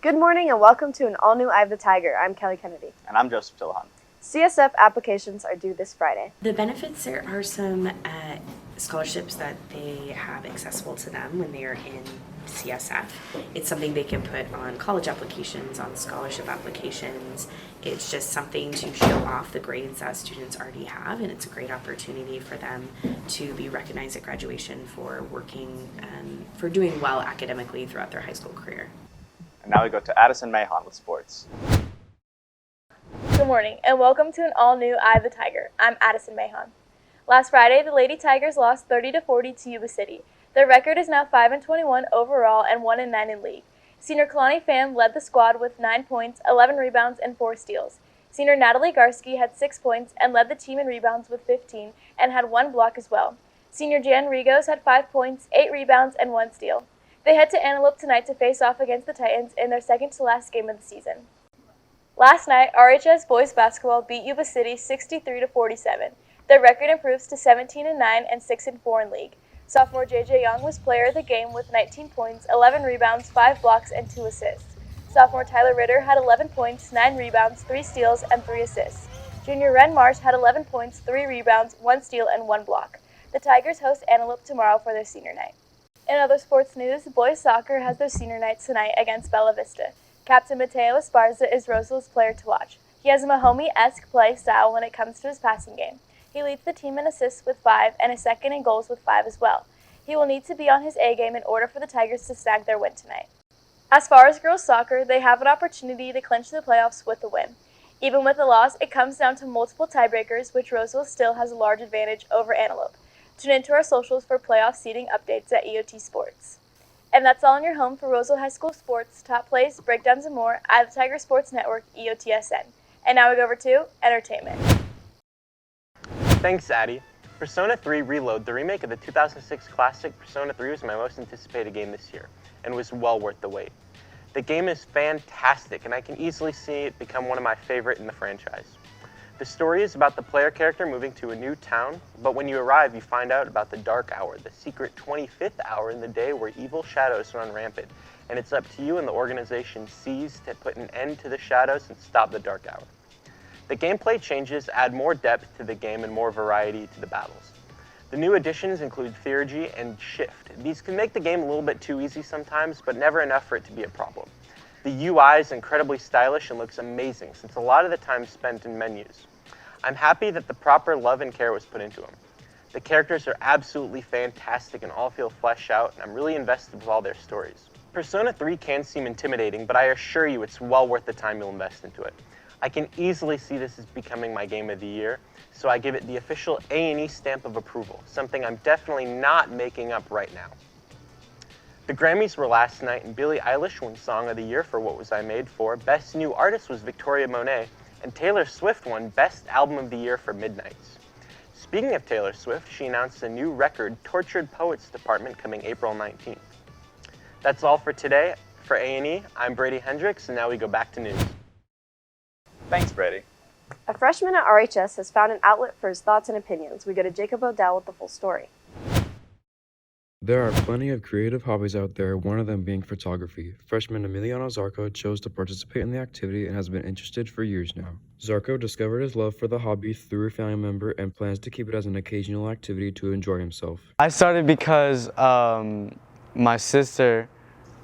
Good morning and welcome to an all-new Eye of the Tiger. I'm Kelly Kennedy. And I'm Joseph Tillahan. CSF applications are due this Friday. The benefits, there are some scholarships that they have accessible to them when they are in CSF. It's something they can put on college applications, on scholarship applications. It's just something to show off the grades that students already have, and it's a great opportunity for them to be recognized at graduation for working for doing well academically throughout their high school career. And now we go to Addison Mahon with sports. Good morning, and welcome to an all-new Eye of the Tiger. I'm Addison Mahon. Last Friday, the Lady Tigers lost 30-40 to Yuba City. Their record is now 5-21 overall and 1-9 in league. Senior Kalani Pham led the squad with 9 points, 11 rebounds, and 4 steals. Senior Natalie Garski had 6 points and led the team in rebounds with 15 and had 1 block as well. Senior Jan Rigos had 5 points, 8 rebounds, and 1 steal. They head to Antelope tonight to face off against the Titans in their second-to-last game of the season. Last night, RHS boys basketball beat Yuba City 63-47. Their record improves to 17-9 and 6-4 in league. Sophomore J.J. Young was player of the game with 19 points, 11 rebounds, 5 blocks, and 2 assists. Sophomore Tyler Ritter had 11 points, 9 rebounds, 3 steals, and 3 assists. Junior Ren Marsh had 11 points, 3 rebounds, 1 steal, and 1 block. The Tigers host Antelope tomorrow for their senior night. In other sports news, boys soccer has their senior night tonight against Bella Vista. Captain Mateo Esparza is Roseville's player to watch. He has a Mahomey-esque play style when it comes to his passing game. He leads the team in assists with 5 and is second in goals with 5 as well. He will need to be on his A game in order for the Tigers to snag their win tonight. As far as girls soccer, they have an opportunity to clinch the playoffs with a win. Even with a loss, it comes down to multiple tiebreakers, which Roseville still has a large advantage over Antelope. Tune into our socials for playoff seeding updates at EOT Sports. And that's all in your home for Roseville High School sports, top plays, breakdowns, and more at the Tiger Sports Network, EOTSN. And now we go over to entertainment. Thanks, Addie. Persona 3 Reload, the remake of the 2006 classic Persona 3, was my most anticipated game this year, and was well worth the wait. The game is fantastic, and I can easily see it become one of my favorite in the franchise. The story is about the player character moving to a new town, but when you arrive, you find out about the Dark Hour, the secret 25th hour in the day where evil shadows run rampant, and it's up to you and the organization Seize to put an end to the shadows and stop the Dark Hour. The gameplay changes add more depth to the game and more variety to the battles. The new additions include Theurgy and Shift. These can make the game a little bit too easy sometimes, but never enough for it to be a problem. The UI is incredibly stylish and looks amazing, since a lot of the time is spent in menus. I'm happy that the proper love and care was put into them. The characters are absolutely fantastic and all feel fleshed out, and I'm really invested with all their stories. Persona 3 can seem intimidating, but I assure you it's well worth the time you'll invest into it. I can easily see this as becoming my game of the year, so I give it the official A&E stamp of approval, something I'm definitely not making up right now. The Grammys were last night, and Billie Eilish won Song of the Year for What Was I Made For. Best New Artist was Victoria Monet, and Taylor Swift won Best Album of the Year for Midnights. Speaking of Taylor Swift, she announced a new record, Tortured Poets Department, coming April 19th. That's all for today. For A&E, I'm Brady Hendricks, and now we go back to news. Thanks, Brady. A freshman at RHS has found an outlet for his thoughts and opinions. We go to Jacob Odell with the full story. There are plenty of creative hobbies out there, one of them being photography. Freshman Emiliano Zarco chose to participate in the activity and has been interested for years now. Zarco discovered his love for the hobby through a family member and plans to keep it as an occasional activity to enjoy himself. I started because my sister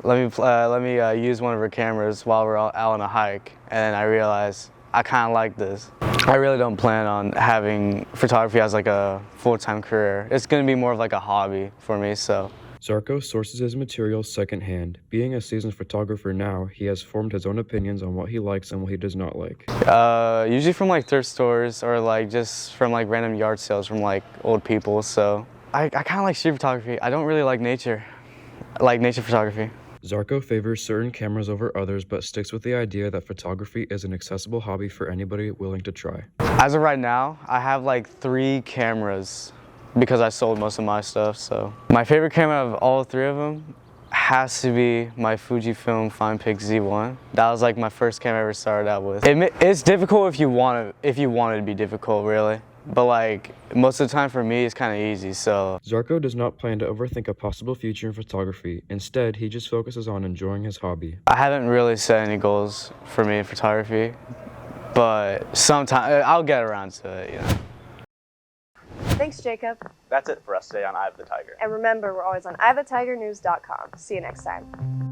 let me use one of her cameras while we're out on a hike, and I realized I kind of like this. I really don't plan on having photography as like a full-time career. It's going to be more of like a hobby for me, so. Zarco sources his materials secondhand. Being a seasoned photographer now, he has formed his own opinions on what he likes and what he does not like. Usually from like thrift stores or like just from like random yard sales from like old people, so. I kind of like street photography. I don't really like nature. I like nature photography. Zarco favors certain cameras over others, but sticks with the idea that photography is an accessible hobby for anybody willing to try. As of right now, I have like 3 cameras because I sold most of my stuff, so. My favorite camera of all 3 of them has to be my Fujifilm FinePix Z1. That was like my first camera I ever started out with. It's difficult if you want it to be difficult, really. but like most of the time for me it's kind of easy. So Zarko does not plan to overthink a possible future in photography. Instead, he just focuses on enjoying his hobby. I haven't really set any goals for me in photography, but sometime I'll get around to it, you know. Thanks, Jacob. That's it for us today on Eye of the Tiger. And remember, we're always on eyethetigernews.com. See you next time.